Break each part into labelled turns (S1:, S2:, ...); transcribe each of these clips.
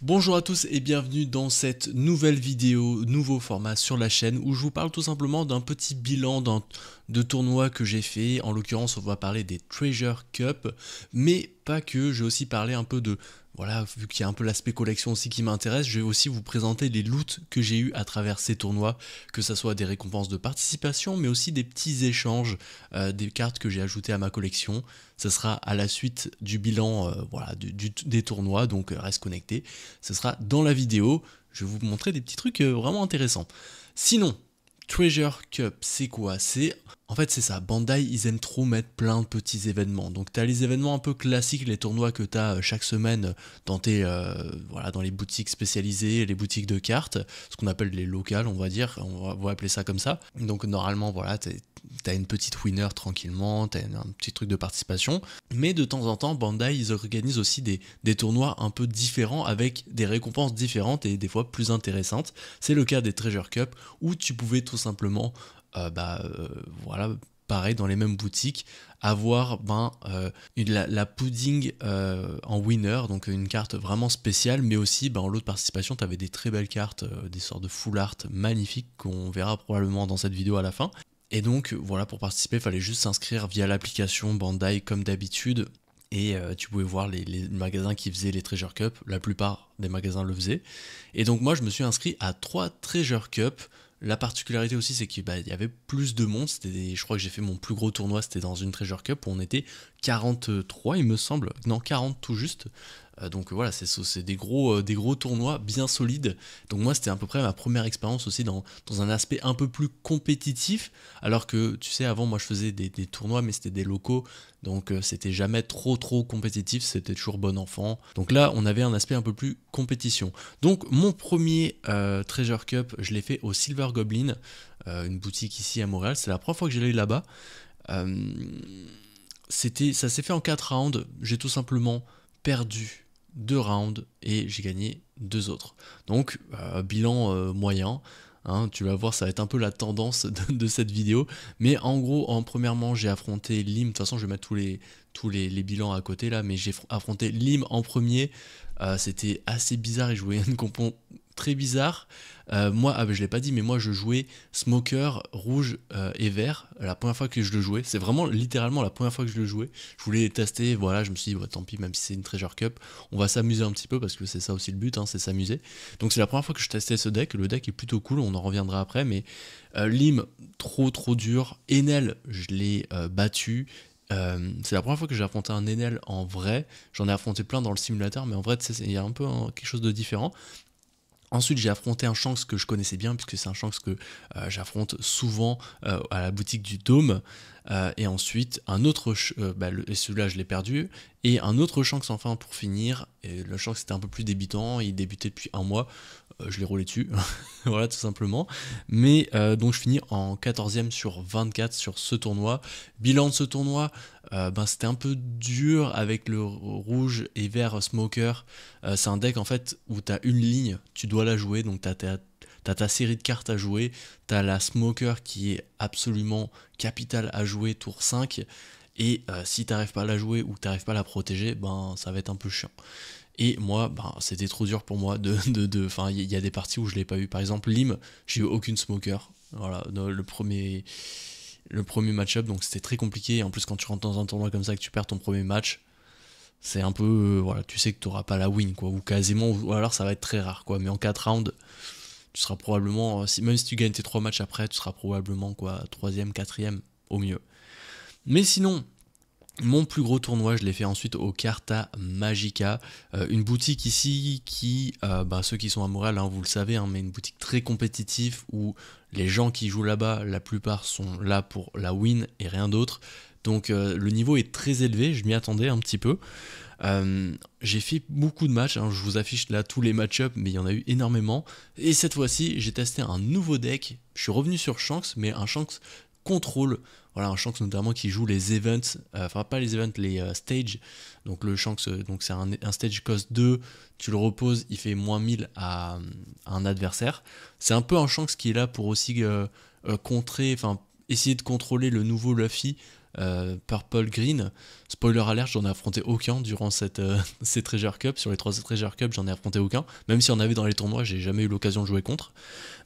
S1: Bonjour à tous et bienvenue dans cette nouvelle vidéo, nouveau format sur la chaîne où je vous parle tout simplement d'un petit bilan de tournois que j'ai fait. En l'occurrence, on va parler des Treasure Cup, mais pas que, je vais aussi parler un peu de, voilà, vu qu'il y a un peu l'aspect collection aussi qui m'intéresse, je vais aussi vous présenter les loots que j'ai eu à travers ces tournois, que ce soit des récompenses de participation, mais aussi des petits échanges, des cartes que j'ai ajoutées à ma collection. Ce sera à la suite du bilan voilà, des tournois, donc reste connecté. Ce sera dans la vidéo, je vais vous montrer des petits trucs vraiment intéressants. Sinon, Treasure Cup, c'est quoi? En fait, c'est ça, Bandai, ils aiment trop mettre plein de petits événements. Donc, tu as les événements un peu classiques, les tournois que tu as chaque semaine dans voilà, dans les boutiques spécialisées, les boutiques de cartes, ce qu'on appelle les locales, on va dire, on va appeler ça comme ça. Donc, normalement, voilà, t'as une petite winner tranquillement, t'as un petit truc de participation. Mais de temps en temps, Bandai, ils organisent aussi des tournois un peu différents avec des récompenses différentes et des fois plus intéressantes. C'est le cas des Treasure Cup où tu pouvais tout simplement, voilà, pareil, dans les mêmes boutiques, avoir la pudding en winner, donc une carte vraiment spéciale, mais aussi en lot de participation, tu avais des très belles cartes, des sortes de full art magnifiques qu'on verra probablement dans cette vidéo à la fin. Et donc voilà, pour participer, il fallait juste s'inscrire via l'application Bandai comme d'habitude. Et tu pouvais voir les magasins qui faisaient les Treasure Cup, la plupart des magasins le faisaient. Et donc moi je me suis inscrit à 3 Treasure Cup. La particularité aussi c'est qu'il y avait plus de monde, je crois que j'ai fait mon plus gros tournoi, c'était dans une Treasure Cup où on était 43 il me semble, non 40 tout juste. Donc voilà, c'est des gros tournois bien solides. Donc moi c'était à peu près ma première expérience aussi dans un aspect un peu plus compétitif, alors que tu sais avant moi je faisais des tournois mais c'était des locaux, donc c'était jamais trop compétitif, c'était toujours bon enfant. Donc là on avait un aspect un peu plus compétition. Donc mon premier Treasure Cup je l'ai fait au Silver Goblin, une boutique ici à Montréal, c'est la première fois que j'allais là-bas. Euh, Ça s'est fait en 4 rounds, j'ai tout simplement perdu 2 rounds et j'ai gagné 2 autres. Donc bilan moyen, hein, tu vas voir ça va être un peu la tendance de cette vidéo, mais en gros premièrement j'ai affronté Lim, de toute façon je vais mettre tous les bilans à côté là, mais j'ai affronté Lim en premier. C'était assez bizarre, il jouait une compo très bizarre. Moi, je l'ai pas dit, mais moi je jouais Smoker rouge et vert. La première fois que je le jouais, c'est vraiment littéralement la première fois que je le jouais. Je voulais tester, voilà, je me suis dit, tant pis, même si c'est une Treasure Cup, on va s'amuser un petit peu parce que c'est ça aussi le but, hein, c'est s'amuser. Donc c'est la première fois que je testais ce deck. Le deck est plutôt cool, on en reviendra après, mais Lim, trop dur. Enel, je l'ai battu. C'est la première fois que j'ai affronté un Enel en vrai. J'en ai affronté plein dans le simulateur, mais en vrai, il y a un peu quelque chose de différent. Ensuite, j'ai affronté un Shanks que je connaissais bien, puisque c'est un Shanks que j'affronte souvent à la boutique du Dôme. Et ensuite, un autre, et celui-là, je l'ai perdu. Et un autre Shanks, enfin, pour finir. Et le Shanks était un peu plus débutant, il débutait depuis un mois. Je l'ai roulé dessus, voilà, tout simplement. Mais donc, je finis en 14e sur 24 sur ce tournoi. Bilan de ce tournoi, c'était un peu dur avec le rouge et vert Smoker. C'est un deck en fait où tu as une ligne, tu dois la jouer, donc tu as ta série de cartes à jouer, tu as la Smoker qui est absolument capitale à jouer tour 5, et si tu n'arrives pas à la jouer ou que tu n'arrives pas à la protéger, ça va être un peu chiant. Et moi, c'était trop dur pour moi enfin, il y a des parties où je l'ai pas eu. Par exemple, Lim, j'ai eu aucune Smoker. Voilà, le premier match-up, donc c'était très compliqué. Et en plus, quand tu rentres dans un tournoi comme ça et que tu perds ton premier match, c'est un peu, voilà, tu sais que tu n'auras pas la win, quoi, ou quasiment, ou alors ça va être très rare, quoi. Mais en 4 rounds, tu seras probablement, même si tu gagnes tes 3 matchs après, tu seras probablement, quoi, 3ème, 4ème, au mieux. Mais sinon, mon plus gros tournoi, je l'ai fait ensuite au Carta Magica, une boutique ici qui, ceux qui sont à Montréal, hein, vous le savez, hein, mais une boutique très compétitive où les gens qui jouent là-bas, la plupart sont là pour la win et rien d'autre. Donc le niveau est très élevé, je m'y attendais un petit peu. J'ai fait beaucoup de matchs, hein, je vous affiche là tous les match-ups, mais il y en a eu énormément. Et cette fois-ci, j'ai testé un nouveau deck. Je suis revenu sur Shanks, mais un Shanks contrôle. Voilà, un Shanks notamment qui joue les events, enfin pas les events, les stages. Donc le Shanks, donc c'est un stage cost 2, tu le reposes, il fait moins 1000 à un adversaire. C'est un peu un Shanks qui est là pour aussi contrer, enfin essayer de contrôler le nouveau Luffy. Purple Green. Spoiler alert, j'en ai affronté aucun durant ces Treasure Cup. Sur les 3 Treasure Cup, j'en ai affronté aucun. Même si on avait dans les tournois, j'ai jamais eu l'occasion de jouer contre.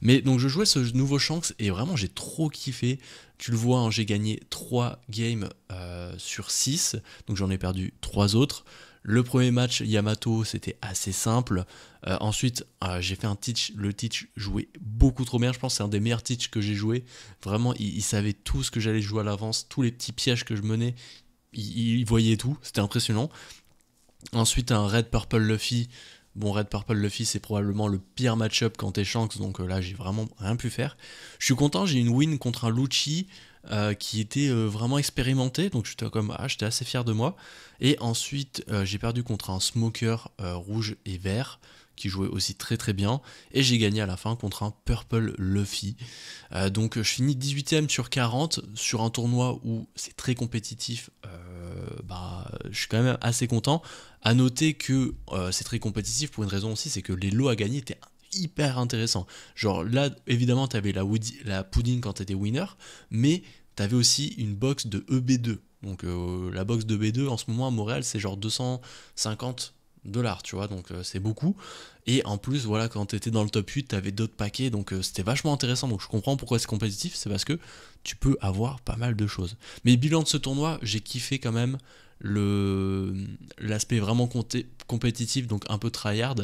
S1: Mais donc je jouais ce nouveau Shanks et vraiment j'ai trop kiffé. Tu le vois, hein, j'ai gagné 3 games sur 6. Donc j'en ai perdu 3 autres. Le premier match Yamato, c'était assez simple. Ensuite, j'ai fait un teach. Le teach jouait beaucoup trop bien. Je pense que c'est un des meilleurs teach que j'ai joué. Vraiment, il savait tout ce que j'allais jouer à l'avance. Tous les petits pièges que je menais, il voyait tout. C'était impressionnant. Ensuite, un Red Purple Luffy. Bon, Red Purple Luffy, c'est probablement le pire match-up quand t'es Shanks, donc là, j'ai vraiment rien pu faire. Je suis content, j'ai une win contre un Lucci qui était vraiment expérimenté, donc j'étais assez fier de moi. Et ensuite, j'ai perdu contre un Smoker rouge et vert, qui jouait aussi très très bien, et j'ai gagné à la fin contre un Purple Luffy. Donc je finis 18ème sur 40 sur un tournoi où c'est très compétitif. Je suis quand même assez content. À noter que c'est très compétitif pour une raison aussi, c'est que les lots à gagner étaient hyper intéressants. Genre là, évidemment, t'avais la pudding quand t'étais winner, mais t'avais aussi une box de EB2. Donc la box de EB2 en ce moment à Montréal, c'est genre 250 $, tu vois, donc c'est beaucoup. Et en plus, voilà, quand t'étais dans le top 8, t'avais d'autres paquets, donc c'était vachement intéressant. Donc je comprends pourquoi c'est compétitif, c'est parce que tu peux avoir pas mal de choses. Mais bilan de ce tournoi, j'ai kiffé quand même l'aspect vraiment compétitif, donc un peu tryhard.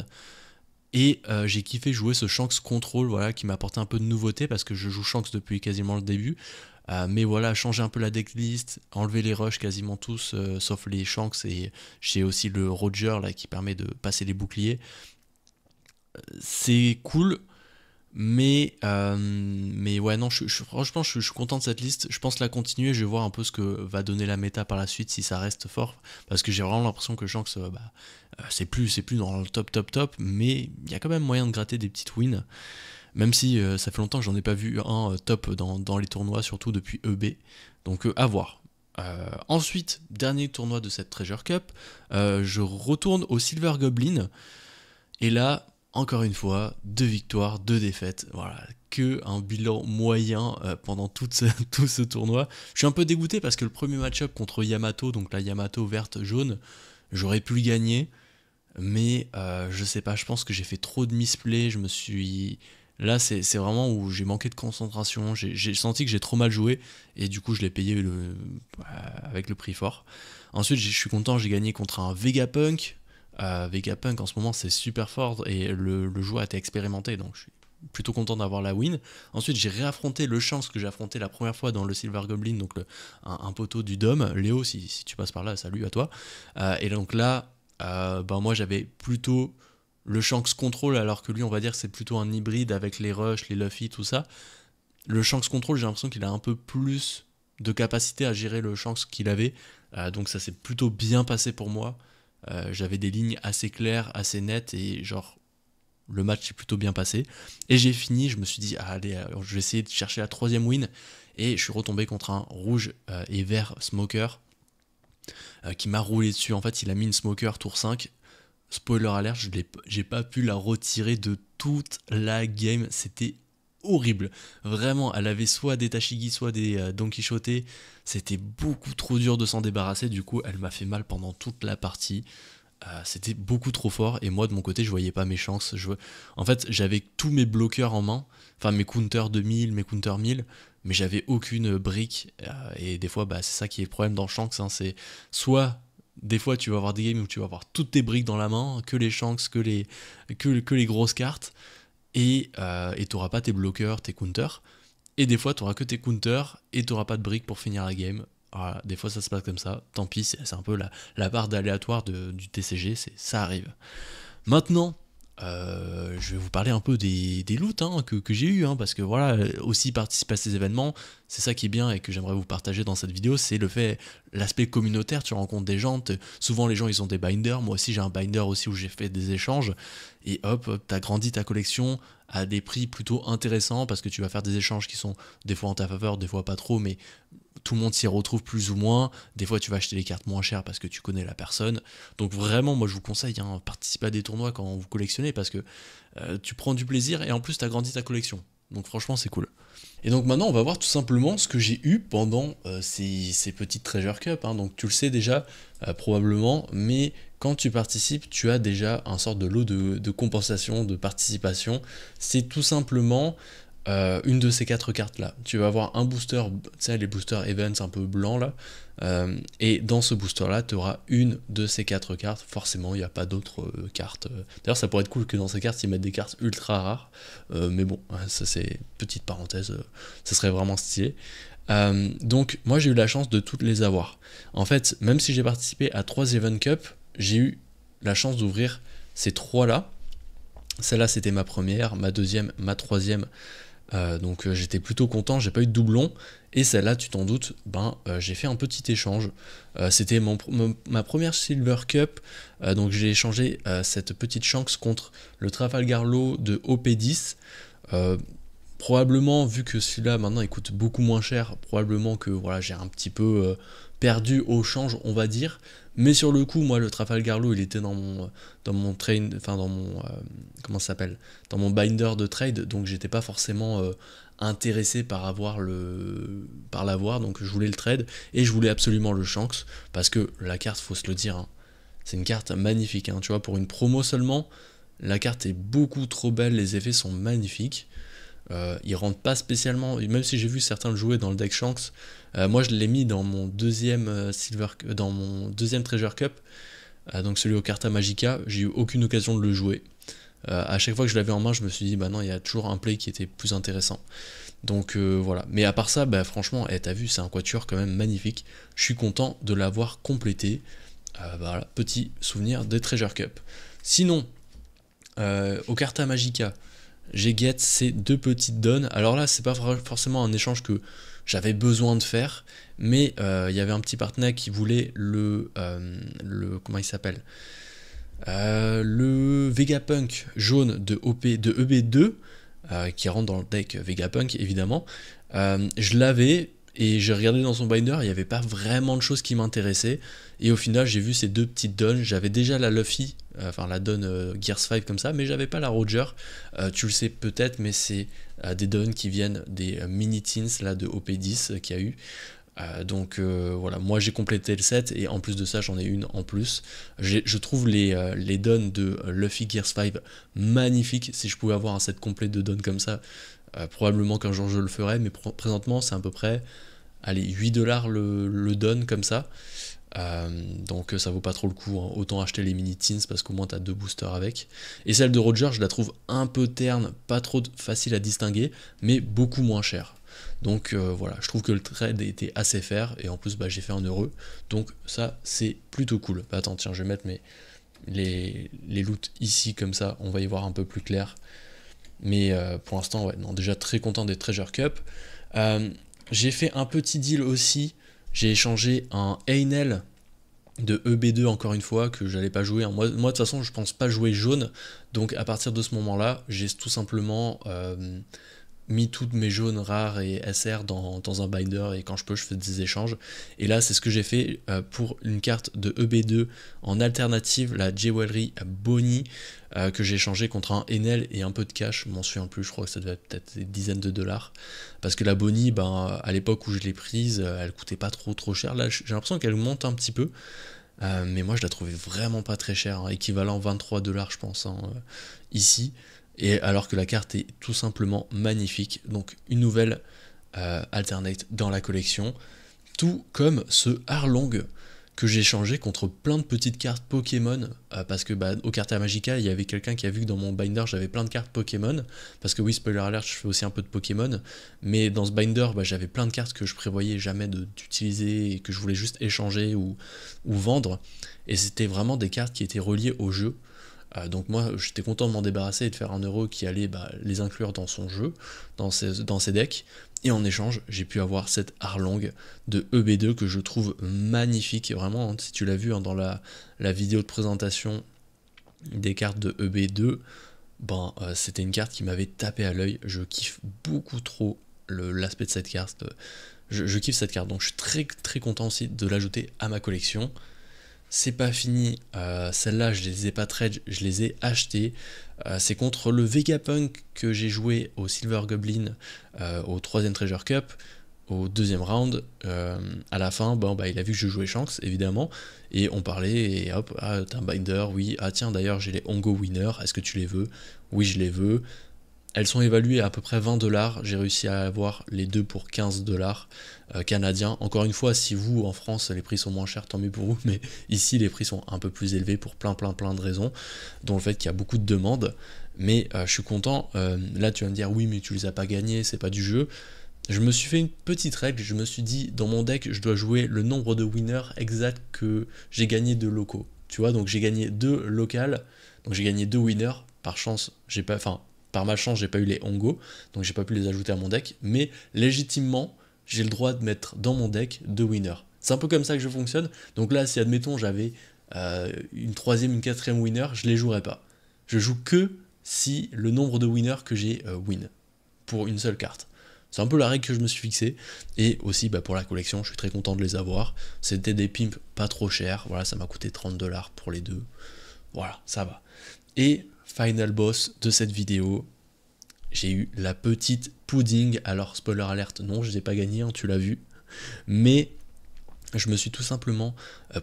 S1: Et j'ai kiffé jouer ce Shanks Control, voilà, qui m'a apporté un peu de nouveauté parce que je joue Shanks depuis quasiment le début. Mais voilà, changer un peu la decklist, enlever les rushs quasiment tous, sauf les Shanks, et j'ai aussi le Roger là qui permet de passer les boucliers. C'est cool, mais ouais, non, franchement, je suis content de cette liste. Je pense la continuer, je vais voir un peu ce que va donner la méta par la suite si ça reste fort. Parce que j'ai vraiment l'impression que Shanks, c'est plus dans le top, mais il y a quand même moyen de gratter des petites wins. Même si ça fait longtemps que j'en ai pas vu un top dans les tournois, surtout depuis EB. Donc à voir. Ensuite, dernier tournoi de cette Treasure Cup, je retourne au Silver Goblin. Et là, encore une fois, 2 victoires, 2 défaites. Voilà, que un bilan moyen pendant tout ce tournoi. Je suis un peu dégoûté parce que le premier match-up contre Yamato, donc la Yamato verte-jaune, j'aurais pu le gagner. Mais je sais pas, je pense que j'ai fait trop de misplay. Là, c'est vraiment où j'ai manqué de concentration. J'ai senti que j'ai trop mal joué. Et du coup, je l'ai payé avec le prix fort. Ensuite, je suis content, j'ai gagné contre un Vegapunk. Vegapunk en ce moment c'est super fort et le joueur a été expérimenté, donc je suis plutôt content d'avoir la win. Ensuite j'ai réaffronté le Shanks que j'ai affronté la première fois dans le Silver Goblin, donc un poteau du Dôme. Léo, si tu passes par là, salut à toi. Et donc là, moi j'avais plutôt le Shanks Control, alors que lui on va dire que c'est plutôt un hybride avec les rushs, les Luffy, tout ça. Le Shanks Control, j'ai l'impression qu'il a un peu plus de capacité à gérer le Shanks qu'il avait, donc ça s'est plutôt bien passé pour moi. J'avais des lignes assez claires, assez nettes, et genre le match s'est plutôt bien passé. Et j'ai fini, je me suis dit, allez, je vais essayer de chercher la 3ème win, et je suis retombé contre un rouge et vert Smoker qui m'a roulé dessus. En fait, il a mis une Smoker tour 5. Spoiler alert, j'ai pas pu la retirer de toute la game, c'était horrible. Vraiment, elle avait soit des Tashigi, soit des Don Quichotte. C'était beaucoup trop dur de s'en débarrasser. Du coup, elle m'a fait mal pendant toute la partie. C'était beaucoup trop fort. Et moi, de mon côté, je voyais pas mes chances. En fait, j'avais tous mes bloqueurs en main. Enfin, mes counters 2000, mes counters 1000. Mais j'avais aucune brique. Et des fois, c'est ça qui est le problème dans Shanks. Hein, c'est soit... Des fois, tu vas avoir des games où tu vas avoir toutes tes briques dans la main, que les Shanks, que les grosses cartes. Et t'auras pas tes bloqueurs, tes counters. Et des fois, t'auras que tes counters et t'auras pas de briques pour finir la game. Voilà, des fois, ça se passe comme ça. Tant pis, c'est un peu la part d'aléatoire du TCG, ça arrive. Maintenant, je vais vous parler un peu des loots que j'ai eu, parce que voilà, aussi participer à ces événements, c'est ça qui est bien et que j'aimerais vous partager dans cette vidéo, c'est l'aspect communautaire. Tu rencontres des gens, souvent les gens ils ont des binders, moi aussi j'ai un binder aussi où j'ai fait des échanges, et hop, t'as grandi ta collection à des prix plutôt intéressants parce que tu vas faire des échanges qui sont des fois en ta faveur, des fois pas trop, mais tout le monde s'y retrouve plus ou moins. Des fois tu vas acheter les cartes moins chères parce que tu connais la personne. Donc vraiment, moi je vous conseille, participer à des tournois quand vous collectionnez, parce que tu prends du plaisir et en plus tu as grandi ta collection. Donc franchement c'est cool. Et donc maintenant on va voir tout simplement ce que j'ai eu pendant ces petites Treasure Cup, hein. Donc tu le sais déjà probablement, mais quand tu participes tu as déjà un sort de lot de compensation, de participation. C'est tout simplement une de ces 4 cartes là. Tu vas avoir un booster, tu sais les boosters events un peu blancs là, et dans ce booster là tu auras une de ces 4 cartes. Forcément il n'y a pas d'autres cartes. D'ailleurs ça pourrait être cool que dans ces cartes ils mettent des cartes ultra rares, mais bon ça c'est petite parenthèse, ça serait vraiment stylé. Donc moi j'ai eu la chance de toutes les avoir. En fait même si j'ai participé à 3 Event Cup, j'ai eu la chance d'ouvrir ces 3 là. Celle-là c'était ma première, ma deuxième, ma troisième. Donc j'étais plutôt content, j'ai pas eu de doublon. Et celle-là, tu t'en doutes, j'ai fait un petit échange. C'était ma première Silver Cup, donc j'ai échangé cette petite Shanks contre le Trafalgar Law de OP10. Probablement, vu que celui-là maintenant il coûte beaucoup moins cher, probablement que voilà, j'ai un petit peu perdu au change, on va dire. Mais sur le coup, moi, le Trafalgar Law, il était dans mon train, enfin dans mon comment ça s'appelle, dans mon binder de trade, donc j'étais pas forcément intéressé par l'avoir, donc je voulais le trade et je voulais absolument le Shanks parce que la carte, faut se le dire, hein, c'est une carte magnifique, hein, tu vois, pour une promo seulement, la carte est beaucoup trop belle, les effets sont magnifiques. Il rentre pas spécialement, même si j'ai vu certains le jouer dans le deck Shanks. Moi je l'ai mis dans mon deuxième dans mon deuxième Treasure Cup, donc celui au Carta Magica. J'ai eu aucune occasion de le jouer. À chaque fois que je l'avais en main, je me suis dit bah non, il y a toujours un play qui était plus intéressant. Donc voilà. Mais à part ça, franchement, t'as vu, c'est un quatuor quand même magnifique. Je suis content de l'avoir complété. Voilà, petit souvenir des Treasure Cup. Sinon, au Carta Magica, j'ai get ces 2 petites donnes. Alors là, c'est pas forcément un échange que j'avais besoin de faire, mais il y avait un petit partenaire qui voulait le comment il s'appelle, le Vegapunk jaune de EB2, qui rentre dans le deck Vegapunk évidemment. Je l'avais et j'ai regardé dans son binder, il n'y avait pas vraiment de choses qui m'intéressaient. Et au final, j'ai vu ces 2 petites donnes. J'avais déjà la Luffy, enfin la donne Gears 5 comme ça, mais j'avais pas la Roger. Tu le sais peut-être, mais c'est des donnes qui viennent des mini teens là, de OP10 qu'il y a eu. Donc voilà, moi j'ai complété le set et en plus de ça j'en ai une en plus. Je trouve les donnes de Luffy Gears 5 magnifiques. Si je pouvais avoir un set complet de donnes comme ça, probablement qu'un jour je le ferais, mais présentement c'est à peu près allez, 8$ le don comme ça. Donc ça vaut pas trop le coup, hein. Autant acheter les mini teens parce qu'au moins t'as 2 boosters avec. Et celle de Roger, je la trouve un peu terne, pas trop facile à distinguer, mais beaucoup moins chère. Donc voilà, je trouve que le trade était assez fair et en plus j'ai fait 1 euro. Donc ça c'est plutôt cool. Attends, tiens, je vais mettre les loots ici comme ça, on va y voir un peu plus clair. Mais pour l'instant, ouais, non, déjà très content des Treasure Cup. J'ai fait un petit deal aussi. J'ai échangé un Einel de EB2 encore une fois que j'allais pas jouer. Moi de toute façon, je pense pas jouer jaune. Donc à partir de ce moment-là, j'ai tout simplement mis toutes mes jaunes rares et SR dans un binder et quand je peux je fais des échanges. Et là c'est ce que j'ai fait pour une carte de EB2 en alternative, la Jewelry Bonnie, que j'ai échangé contre un Enel et un peu de cash, je m'en souviens plus, je crois que ça devait être peut-être des dizaines de dollars. Parce que la Bonnie, à l'époque où je l'ai prise, elle coûtait pas trop cher. Là j'ai l'impression qu'elle monte un petit peu. Mais moi je la trouvais vraiment pas très chère, hein, équivalent 23$ je pense, hein, ici. Et alors que la carte est tout simplement magnifique, donc une nouvelle alternate dans la collection, tout comme ce Arlong que j'ai changé contre plein de petites cartes Pokémon, parce que au Carta Magica, il y avait quelqu'un qui a vu que dans mon binder j'avais plein de cartes Pokémon, parce que oui, spoiler alert, je fais aussi un peu de Pokémon, mais dans ce binder, j'avais plein de cartes que je prévoyais jamais d'utiliser et que je voulais juste échanger ou vendre, et c'était vraiment des cartes qui étaient reliées au jeu. Donc moi j'étais content de m'en débarrasser et de faire 1 euro qui allait les inclure dans son jeu, dans ses decks, et en échange j'ai pu avoir cette Arlong de EB2 que je trouve magnifique, vraiment, hein, si tu l'as vu, hein, dans la vidéo de présentation des cartes de EB2, c'était une carte qui m'avait tapé à l'œil. Je kiffe beaucoup trop l'aspect de cette carte, je kiffe cette carte, donc je suis très très content aussi de l'ajouter à ma collection. c'est pas fini, celles-là je les ai pas trade, je les ai achetées. C'est contre le Vegapunk que j'ai joué au Silver Goblin au 3ème Treasure Cup, au 2ème round. À la fin, bon, bah, il a vu que je jouais Shanks, évidemment, et on parlait, et hop, ah, t'as un binder, oui, ah tiens, d'ailleurs, j'ai les Hongo Winner, est-ce que tu les veux? Oui, je les veux. Elles sont évaluées à peu près 20 $, j'ai réussi à avoir les deux pour 15 $ canadiens. Encore une fois, si vous, en France, les prix sont moins chers, tant mieux pour vous, mais ici, les prix sont un peu plus élevés pour plein de raisons, dont le fait qu'il y a beaucoup de demandes. Mais je suis content. Là, tu vas me dire, oui, mais tu les as pas gagnés, c'est pas du jeu. Je me suis fait une petite règle, je me suis dit, dans mon deck, je dois jouer le nombre de winners exact que j'ai gagné de locaux. Tu vois, donc j'ai gagné 2 locales, donc j'ai gagné 2 winners. Par chance, j'ai pas, enfin, par malchance, j'ai pas eu les Hongo, donc j'ai pas pu les ajouter à mon deck, mais légitimement, j'ai le droit de mettre dans mon deck 2 winners. C'est un peu comme ça que je fonctionne. Donc là, si admettons j'avais une 3ème, une 4ème winner, je les jouerais pas. Je joue que si le nombre de winners que j'ai win, pour une seule carte. C'est un peu la règle que je me suis fixée. Et aussi bah, pour la collection, je suis très content de les avoir. C'était des pimps pas trop chers. Voilà, ça m'a coûté 30 $ pour les deux. Voilà, ça va. Et final boss de cette vidéo, j'ai eu la petite pudding. Alors, spoiler alerte, non, je ne les ai pas gagnés, hein, tu l'as vu. Mais je me suis tout simplement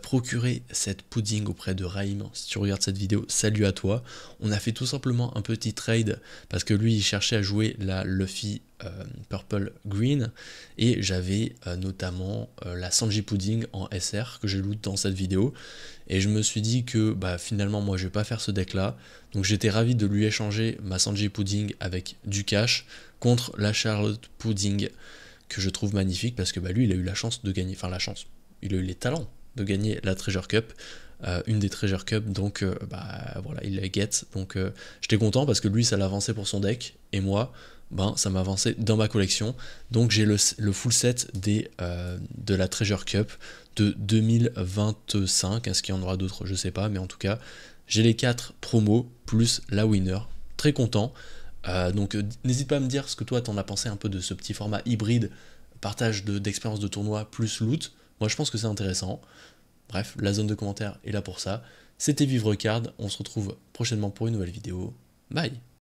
S1: procuré cette pudding auprès de Raïm. Si tu regardes cette vidéo, salut à toi. On a fait tout simplement un petit trade parce que lui il cherchait à jouer la Luffy Purple Green et j'avais notamment la Sanji Pudding en SR que j'ai loot dans cette vidéo. Et je me suis dit que bah, finalement moi je vais pas faire ce deck là. Donc j'étais ravi de lui échanger ma Sanji Pudding avec du cash contre la Charlotte Pudding que je trouve magnifique parce que bah, lui il a eu la chance de gagner, enfin la chance, il a eu les talents de gagner la Treasure Cup, une des Treasure Cup, donc bah voilà, il la get, donc j'étais content parce que lui ça l'a avancé pour son deck, et moi, ben ça m'a avancé dans ma collection, donc j'ai le full set de la Treasure Cup de 2025, est-ce qu'il y en aura d'autres, je sais pas, mais en tout cas, j'ai les 4 promos, plus la winner, très content. Donc n'hésite pas à me dire ce que toi t'en as pensé un peu de ce petit format hybride, partage d'expérience de tournoi plus loot. Moi je pense que c'est intéressant. Bref, la zone de commentaires est là pour ça. C'était Vivre Card, on se retrouve prochainement pour une nouvelle vidéo. Bye.